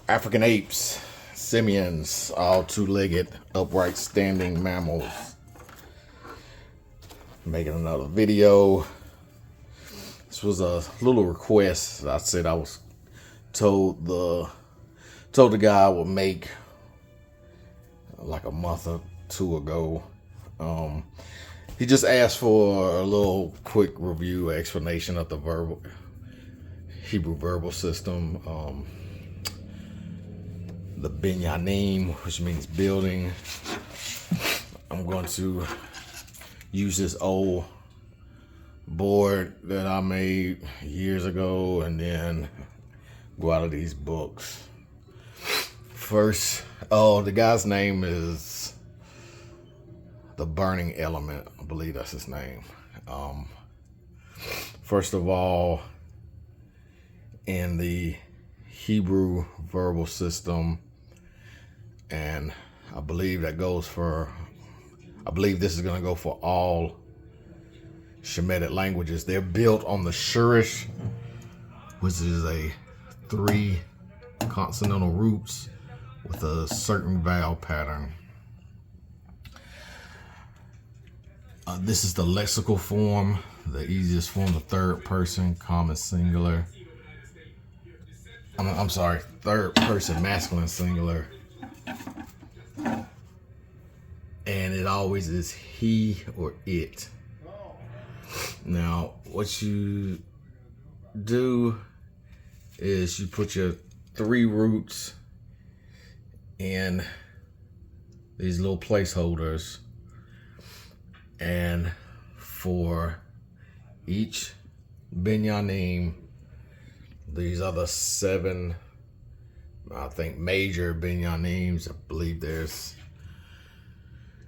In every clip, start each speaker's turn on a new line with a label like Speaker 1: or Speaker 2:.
Speaker 1: African apes, simians, all two-legged, upright standing mammals. Making another video. This was a little request. I said I was told the guy I would make like a month or two ago. He just asked for a little quick review explanation of the Hebrew verbal system. The binyanim, which means building. I'm going to use this old board that I made years ago and then go out of these books. First, the guy's name is the Burning Element. I believe that's his name. First of all, in the Hebrew verbal system, and I believe this is going to go for all Shemitic languages. They're built on the Shurish, which is a 3 consonantal roots with a certain vowel pattern. This is the lexical form, the easiest form, the third person common singular. I'm sorry, third person masculine singular. And it always is he or it. Now, what you do is you put your 3 roots in these little placeholders, and for each binyanim, these are the 7, I think, major binyanims. I believe there's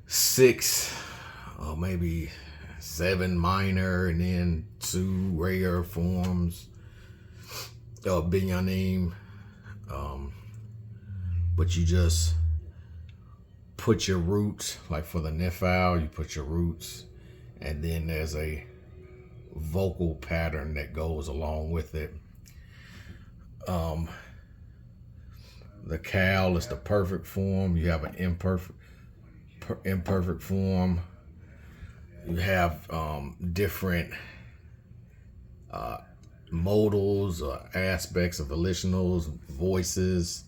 Speaker 1: 6 or maybe 7 minor, and then 2 rare forms of binyanim. But you just put your roots, like for the nifal, you put your roots, and then there's a vocal pattern that goes along with it. The cal is the perfect form. You have an imperfect form. You have different modals or aspects of volitionals, voices.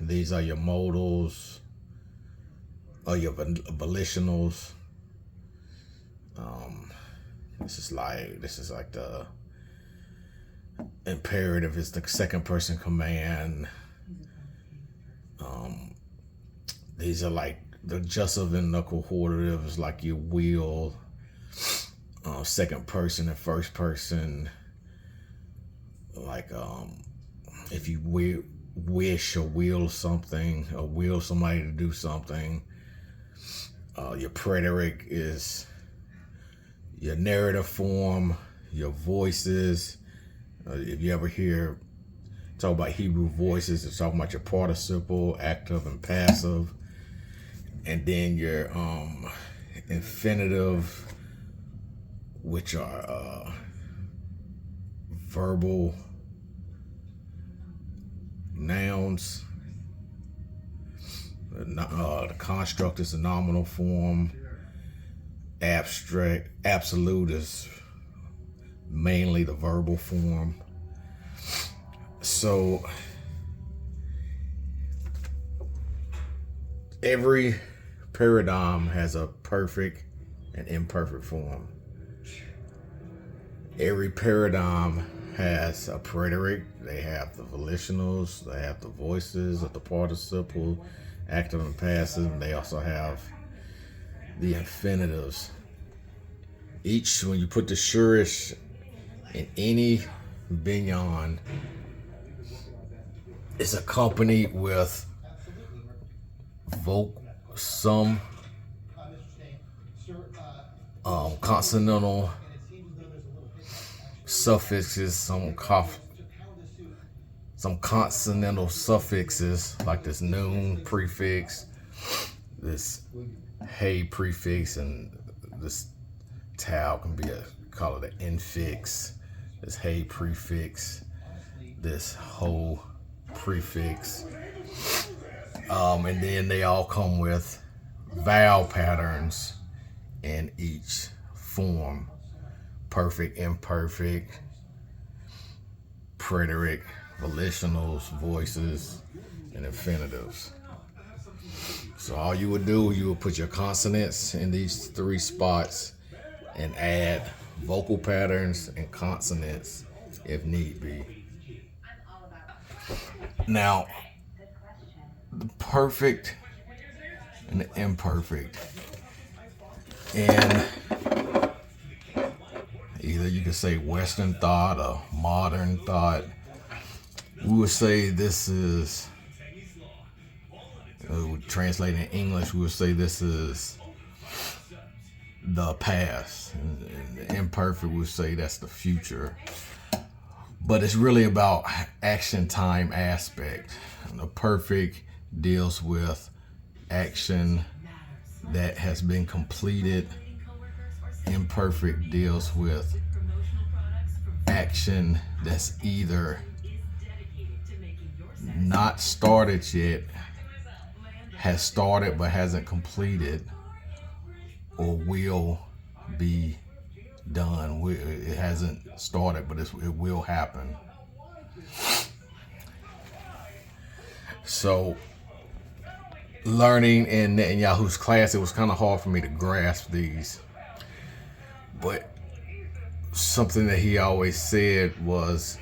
Speaker 1: These are your modals or your volitionals. This is like the imperative is the second person command. These are like the jussive and the cohortative is like your will. Second person and first person. Like if you wish or will something, or will somebody to do something. Your preteric is your narrative form, your voices. If you ever talk about Hebrew voices, it's talking about your participle, active and passive. And then your infinitive, which are verbal nouns. The construct is a nominal form. Absolute is mainly the verbal form. So every paradigm has a perfect and imperfect form. Every paradigm has a preteric. They have the volitionals, they have the voices of the participle, active and passive, and they also have the infinitives. When you put the shurish in any binyan, it's accompanied with some consonantal suffixes, some consonantal suffixes, like this noon prefix, this hey prefix, and this tau can be call it an infix. This hey prefix. this whole prefix. And then they all come with vowel patterns in each form: perfect, imperfect, preterite, volitionals, voices, and infinitives. So all you would do, you would put your consonants in these 3 spots and add vocal patterns and consonants if need be. Now, the perfect and the imperfect. And either you could say Western thought or modern thought. We would say this is, translated in English, we would say this is the past. And the imperfect, we would say that's the future. But it's really about action time aspect. And the perfect deals with action that has been completed. Imperfect deals with action that's either not started yet, has started but hasn't completed, or will be done. It hasn't started, but it will happen. So learning in Netanyahu's class, it was kind of hard for me to grasp these. But something that he always said was,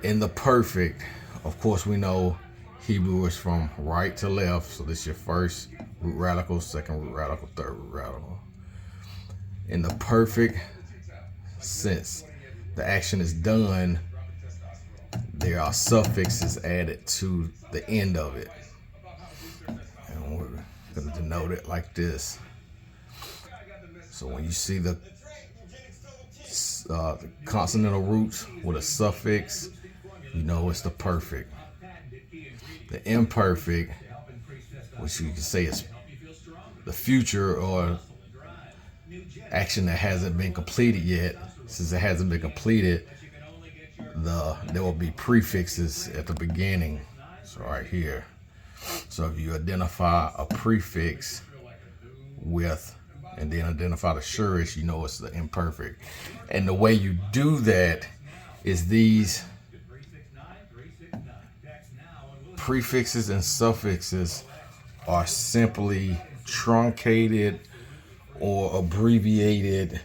Speaker 1: in the perfect, of course we know Hebrew is from right to left. So this is your first root radical, second root radical, third root radical. In the perfect sense, the action is done, there are suffixes added to the end of it. And we're going to denote it like this. So when you see the consonantal roots with a suffix, you know it's the perfect. The imperfect, which you can say is the future or action that hasn't been completed yet. Since it hasn't been completed, there will be prefixes at the beginning. So right here. So if you identify a prefix with and then identify the surest, you know it's the imperfect. And the way you do that is these prefixes and suffixes are simply truncated or abbreviated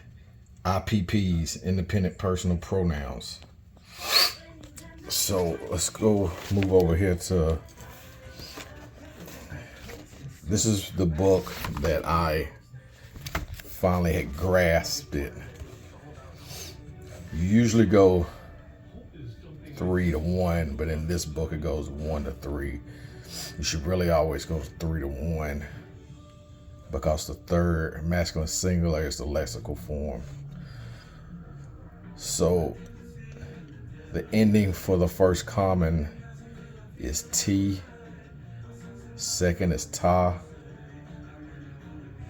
Speaker 1: IPPs, independent personal pronouns. So let's go move over here to, this is the book that I finally had grasped it. You usually go 3 to 1, but in this book it goes 1 to 3. You should really always go 3 to 1 because the third masculine singular is the lexical form. So the ending for the first common is T, second is ta,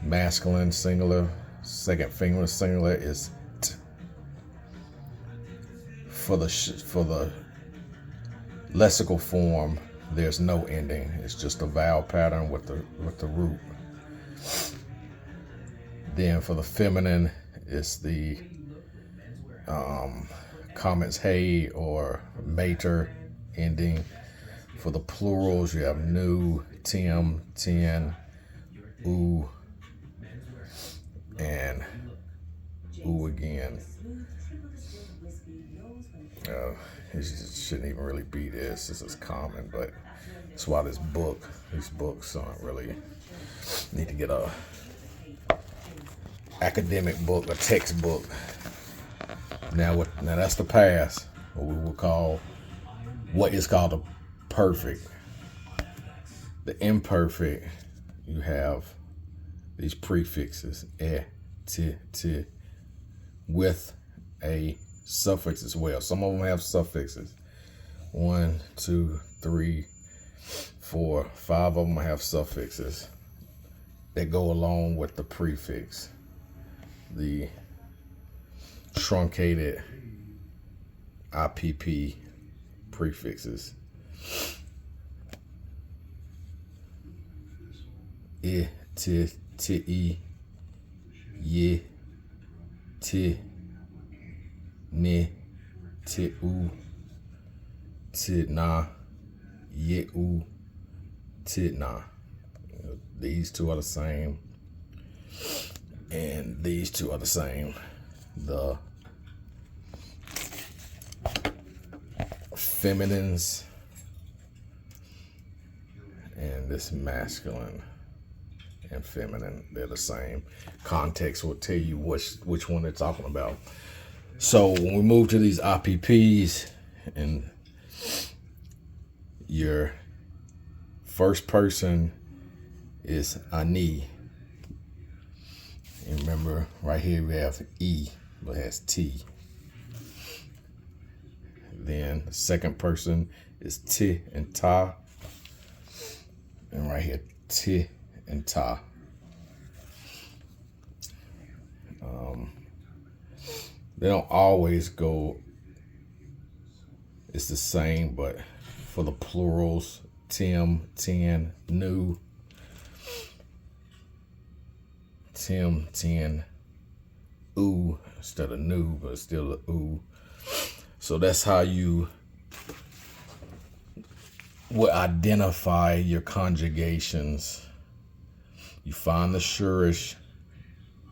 Speaker 1: masculine singular, second female singular is t. For the lexical form, there's no ending. It's just a vowel pattern with the root. Then for the feminine, it's the comments hey or mater ending. For the plurals, you have nu, tim, tin, u, and u again. It shouldn't even really be this. This is common, but that's why these books aren't really, need to get a academic book, a textbook. Now that's the past, what we will call, what is called the perfect. The imperfect, you have these prefixes, t, with a suffix as well. Some of them have suffixes. 1, 2, 3, 4, 5 of them have suffixes that go along with the prefix. The truncated IPP prefixes. I, ti, ti, ye, ti, ni, ti, u, ti, na, ye, u, ti, na. These two are the same, and these two are the same. The feminines and this masculine and feminine, they're the same. Context will tell you which one they're talking about. So when we move to these IPPs, and your first person is ani. And remember, right here we have E, but it has T. Then the second person is ti and ta. And right here, ti and ta. They don't always go, it's the same, but for the plurals, tim, tin, nu, tim, tin, oo, instead of nu, but it's still a oo. So that's how you would identify your conjugations. You find the shurish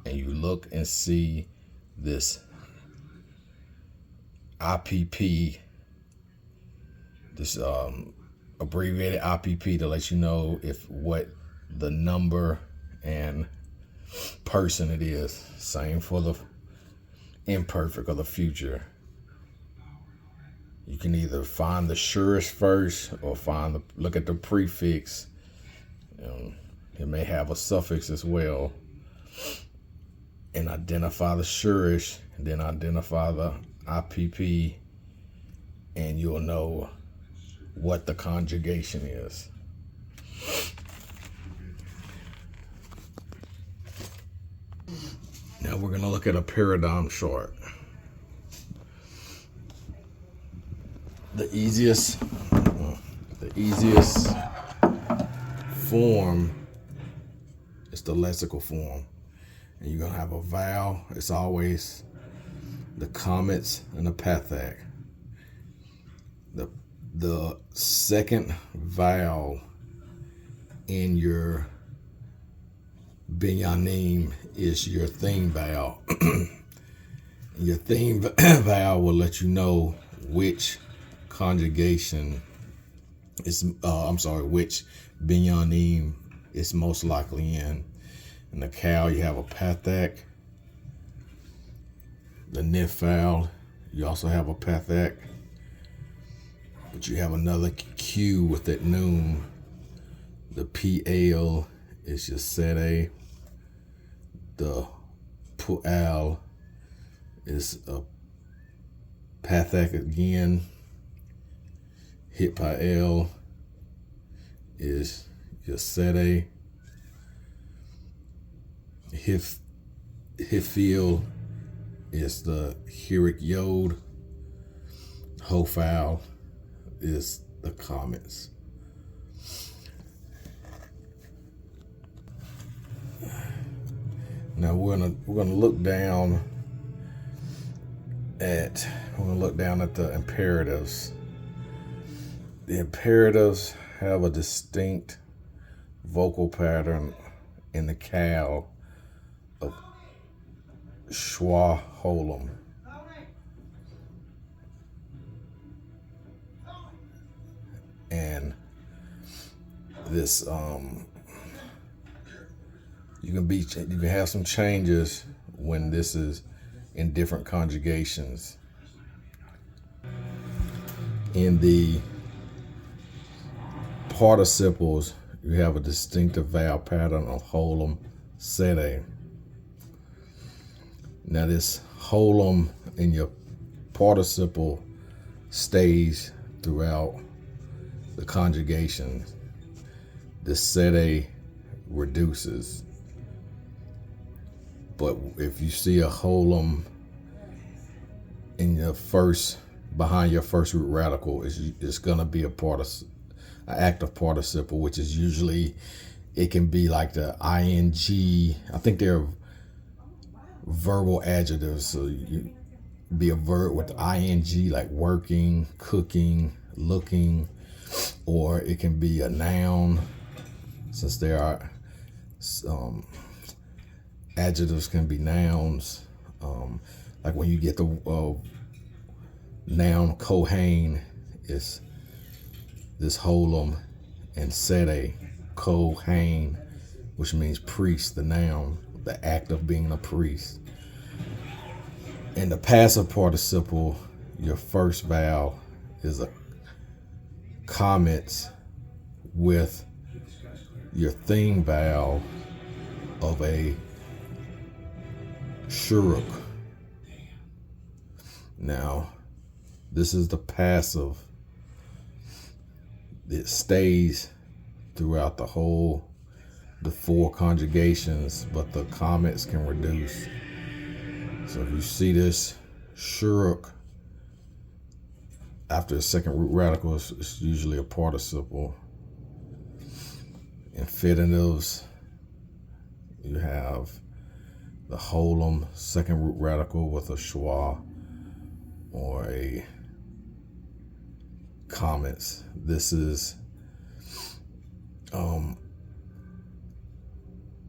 Speaker 1: and you look and see this IPP, this abbreviated IPP, to let you know if what the number and person it is. Same for the imperfect or the future. You can either find the shurish first or look at the prefix. It may have a suffix as well. And identify the shurish, and then identify the IPP, and you'll know what the conjugation is. Now we're going to look at a paradigm chart. The easiest form is the lexical form. And you're going to have a vowel. It's always the comments and the pathak. The second vowel in your binyanim is your theme vowel. Your theme vowel will let you know which conjugation is, which binyanim is most likely in. In the cow, you have a pathak. The nif vowel, you also have a pathak. But you have another Q with that noon. The PL is your sete. The pu'al is a pathak again. Hitpael is your sete. Hifil is the Hebraic yod. Hofal is the comments. Now we're gonna look down at the imperatives. The imperatives have a distinct vocal pattern in the cow of schwa holum. And this you can have some changes when this is in different conjugations. In the participles, you have a distinctive vowel pattern of holum sete. Now this holum in your participle stays throughout the conjugation. The sete reduces. But if you see a holum in your first behind your first root radical is going to be an active participle, which is usually, it can be like the ing. I think they're verbal adjectives. So you be a verb with the ing, like working, cooking, looking, or it can be a noun, since there are adjectives can be nouns. Like when you get the noun Kohen, is this holum, and sede, Kohen, which means priest, the noun, the act of being a priest. In the passive participle, your first vowel is a comments with your theme vowel of a shuruk. Now, this is the passive. It stays throughout the 4 conjugations, but the comments can reduce. So if you see this shuruk after the second root radical, it's usually a participle. Infinitives, you have the holum, second root radical with a schwa or a comments. This is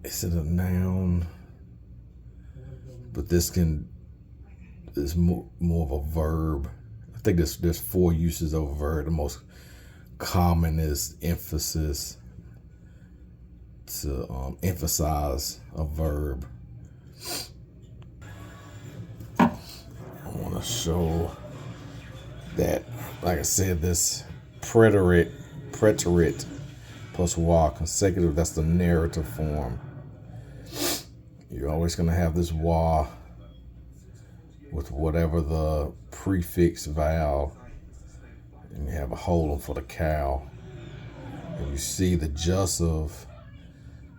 Speaker 1: is it a noun? But this is more of a verb. I think there's 4 uses of a verb. The most common is emphasis, to emphasize a verb. I want to show that, like I said, this preterite plus wa consecutive, that's the narrative form. You're always going to have this wa with whatever the prefix vowel, and you have a holum for the cow. And you see the jussive,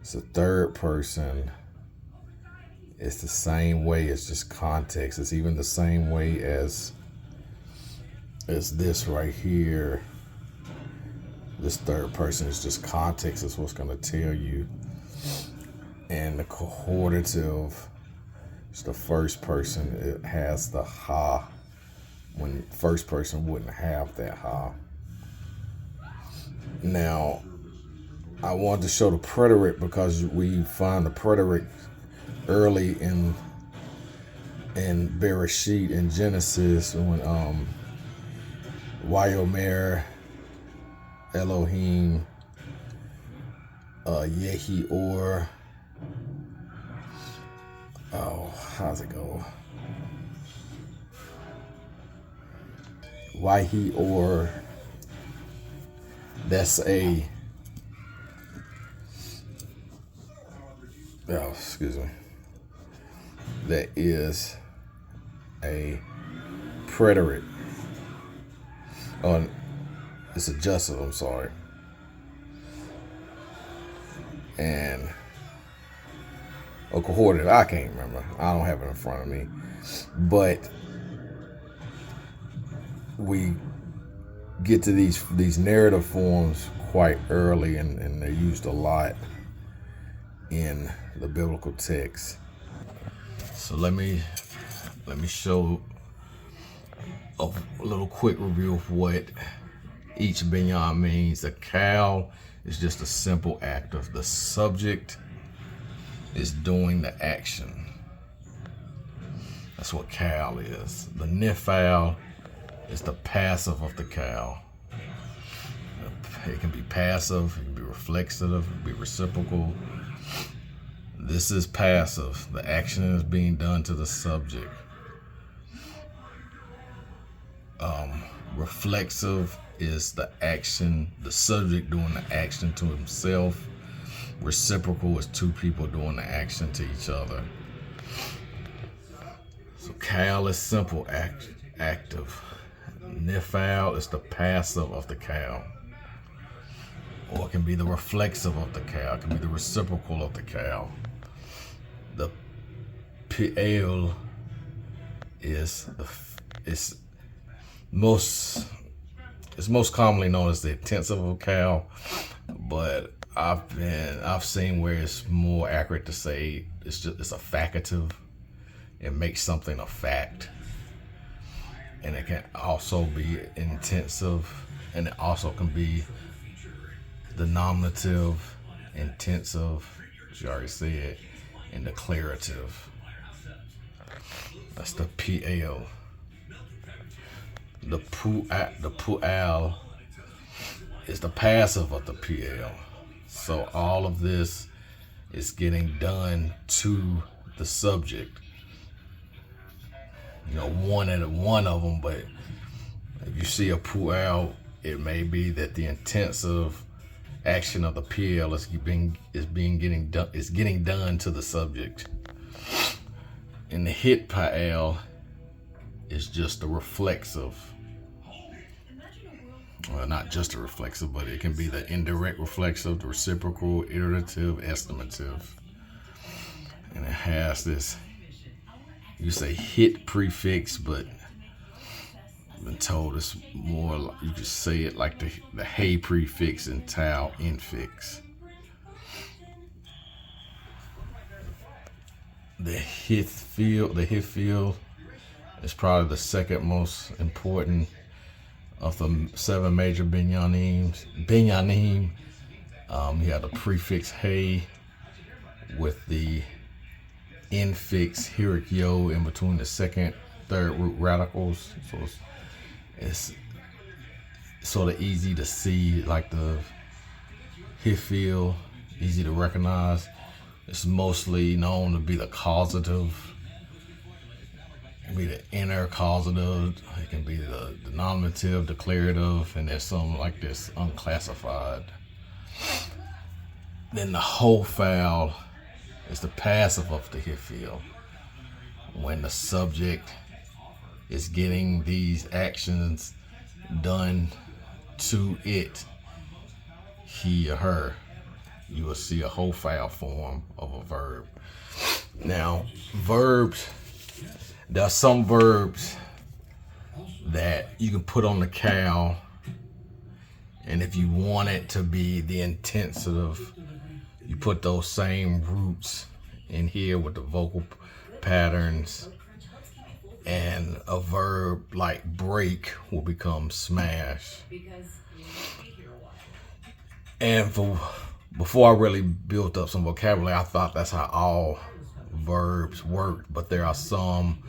Speaker 1: it's a third person. It's the same way, it's just context. It's even the same way as this right here. This third person is just context, is what's going to tell you. And the cohortative is the first person. It has the ha, when first person wouldn't have that ha. Now, I wanted to show the preterite because we find the preterite early in Bereshit, in Genesis, when Vayomer Elohim Yehi Or. Oh, how's it go? Wahi Or. That's a. Oh, excuse me. That is a preterite. Oh, it's a jussive, I'm sorry. And a cohortative, I can't remember. I don't have it in front of me. But we get to these narrative forms quite early, and they're used a lot in the biblical text. So let me show a little quick review of what each binyan means. The cow is just a simple active. The subject is doing the action. That's what cow is. The nifal is the passive of the cow. It can be passive, it can be reflexive, it can be reciprocal. This is passive. The action is being done to the subject. Reflexive is the action, the subject doing the action to himself. Reciprocal is 2 people doing the action to each other. So cow is simple active. Nifal is the passive of the cow. Or it can be the reflexive of the cow. It can be the reciprocal of the cow. The Pi'el is it's most commonly known as the intensive vocale, but I've seen where it's more accurate to say it's a facultative. It makes something a fact, and it can also be intensive, and it also can be the nominative, intensive, as you already said, and declarative. That's the PL. The pu'al is the passive of the PL. So all of this is getting done to the subject. You know, one of them, but if you see a pu'al, it may be that the intensive action of the PL is getting done to the subject. And the hit pa'al is just a reflexive. Well, not just a reflexive, but it can be the indirect reflexive, the reciprocal, iterative, estimative. And it has this, you say hit prefix, but I've been told it's more, you could say it like the hey prefix and tau infix. The hith field is probably the second most important of the 7 major binyanim. You have the prefix hey with the infix Hebraic yo in between the second, third root radicals. So it's sort of easy to see, like the hith, easy to recognize. It's mostly known to be the causative. It can be the inner causative. It can be the nominative, declarative, and there's some like this unclassified. Then the whole foul is the passive of the hith. When the subject is getting these actions done to it, he or her, you will see a whole foul form of a verb. Now, verbs, there are some verbs that you can put on the cow, and if you want it to be the intensive, you put those same roots in here with the vocal patterns, and a verb like break will become smash. And before I really built up some vocabulary, I thought that's how all verbs work, but there are some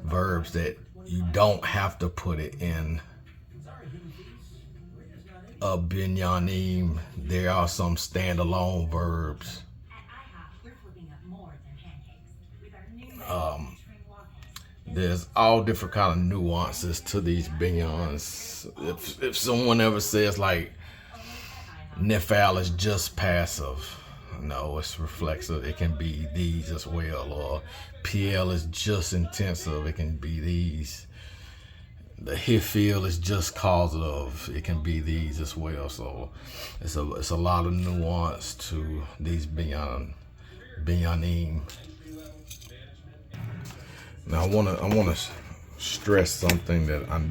Speaker 1: verbs that you don't have to put it in a binyanim. There are some standalone verbs. There's all different kind of nuances to these binyans. If someone ever says like nifal is just passive, no, it's reflexive. It can be these as well. Or PL is just intensive. It can be these. The hith is just causative. It can be these as well. So it's a lot of nuance to these binyanim. Now I wanna stress something that I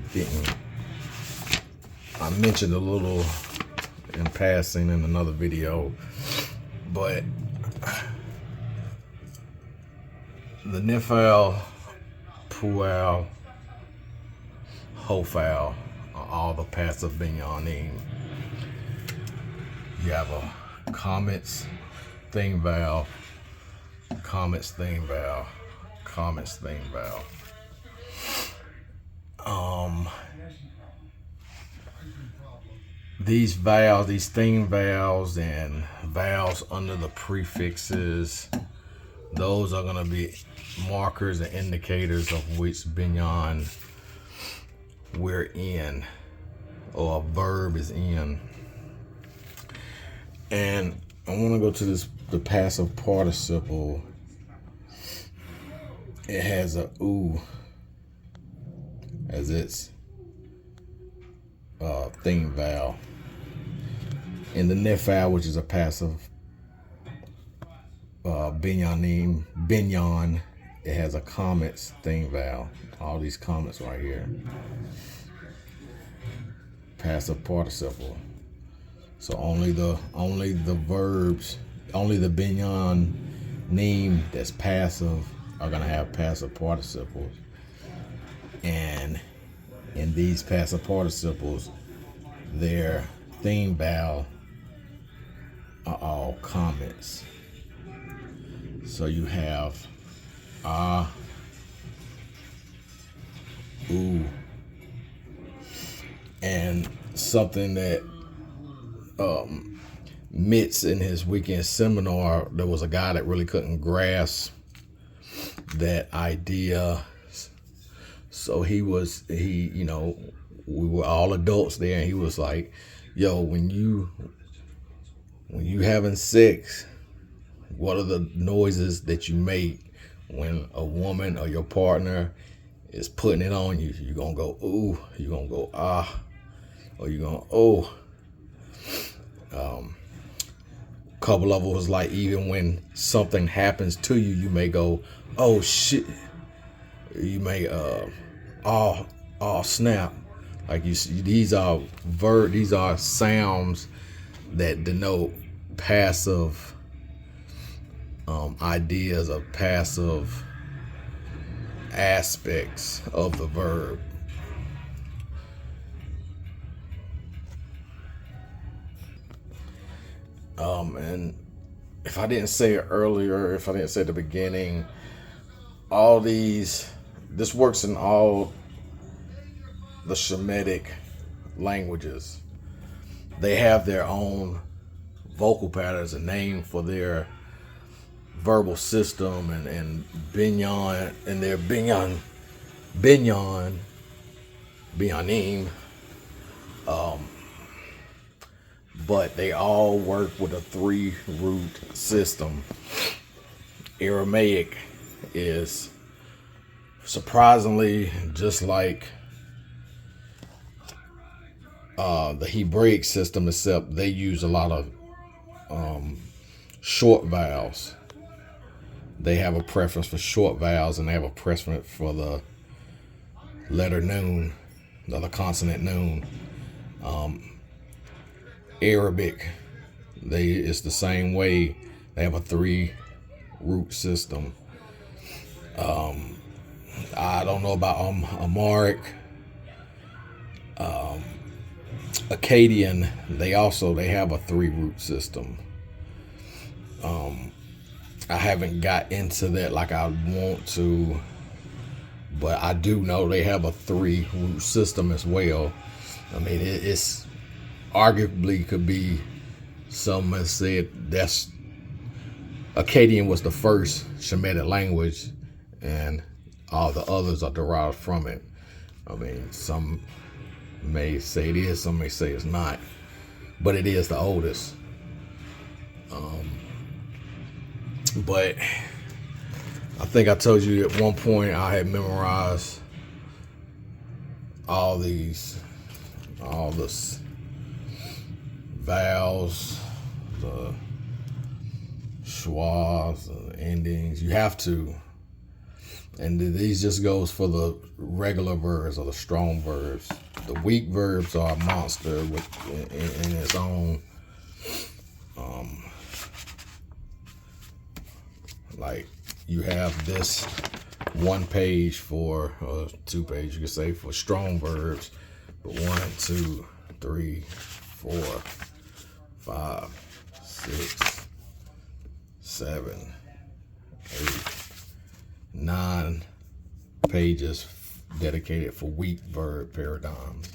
Speaker 1: mentioned a little in passing in another video, but the nifal, pu'al, hofal are all the passive binyanim. You have a comments thing vowel, comments thing vowel, comments thing vowel. These vowels, these thing vowels and vowels under the prefixes, those are going to be markers and indicators of which binyan we're in, or a verb is in. And I want to go to the passive participle. It has a u as its thing vowel. In the nifal, which is a passive binyan, it has a comments thing vowel. All these comments right here. passive participle. So only the verbs, only the binyan name that's passive are gonna have passive participles. And in these passive participles, their theme vowel are all comments. So you have ah, ooh, and something that Mitz in his weekend seminar, there was a guy that really couldn't grasp that idea. So we were all adults there, and he was like, yo, when you having sex, what are the noises that you make when a woman or your partner is putting it on you? You're gonna go ooh, you're gonna go ah, or you're gonna oh. Couple of it was like, even when something happens to you, you may go, oh shit. You may oh snap. Like you see, these are sounds that denote passive ideas of passive aspects of the verb. And if I didn't say it earlier, if I didn't say at the beginning, this works in all the Shemitic languages. They have their own vocal patterns, a name for their verbal system, and binyan, and their binyanim, but they all work with a 3-root system. Aramaic is surprisingly just like the Hebraic system, except they use a lot of short vowels. They have a preference for short vowels, and they have a preference for the letter noon, the consonant noon. Arabic, it's the same way. They have a 3-root system. I don't know about Amharic. Akkadian, they have a 3-root system. I haven't got into that like I want to, but I do know they have a 3-root system as well. I mean, it's arguably could be, some have said that's Akkadian was the first Shemitic language, and all the others are derived from it. I mean, some may say it is, some may say it's not, but it is the oldest. But I think I told you at one point I had memorized all this vowels, the schwas, the endings. You have to. And these just goes for the regular verbs or the strong verbs. The weak verbs are a monster in its own. Like you have this 1 page for 2 page, you could say, for strong verbs, but 1, 2, 3, 4, 5, 6, 7, 8, 9 pages dedicated for weak verb paradigms.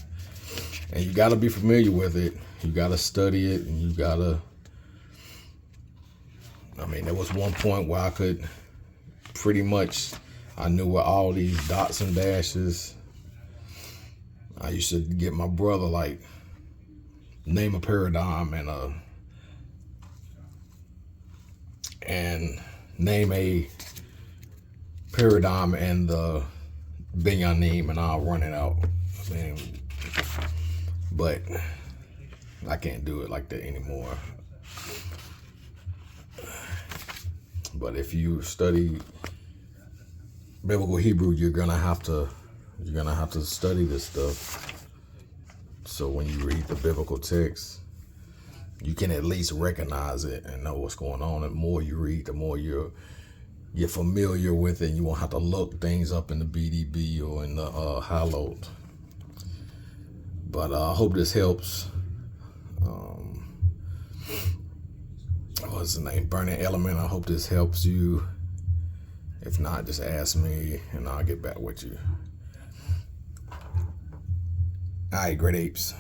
Speaker 1: And you got to be familiar with it. You got to study it, and you got to, I mean, there was one point where I could pretty much, I knew where all these dots and dashes. I used to get my brother, like, name a paradigm and name a paradigm and the binyanim, and I'll run it out. I mean, but I can't do it like that anymore. But if you study biblical Hebrew, you're gonna have to study this stuff. So So when you read the biblical text, you can at least recognize it and know what's going on. And the more you read, the more you're familiar with it, and you won't have to look things up in the BDB or in the Hallowed. But I hope this helps. What's the name? Burning Element. I hope this helps you. If not, just ask me and I'll get back with you. All right, great apes.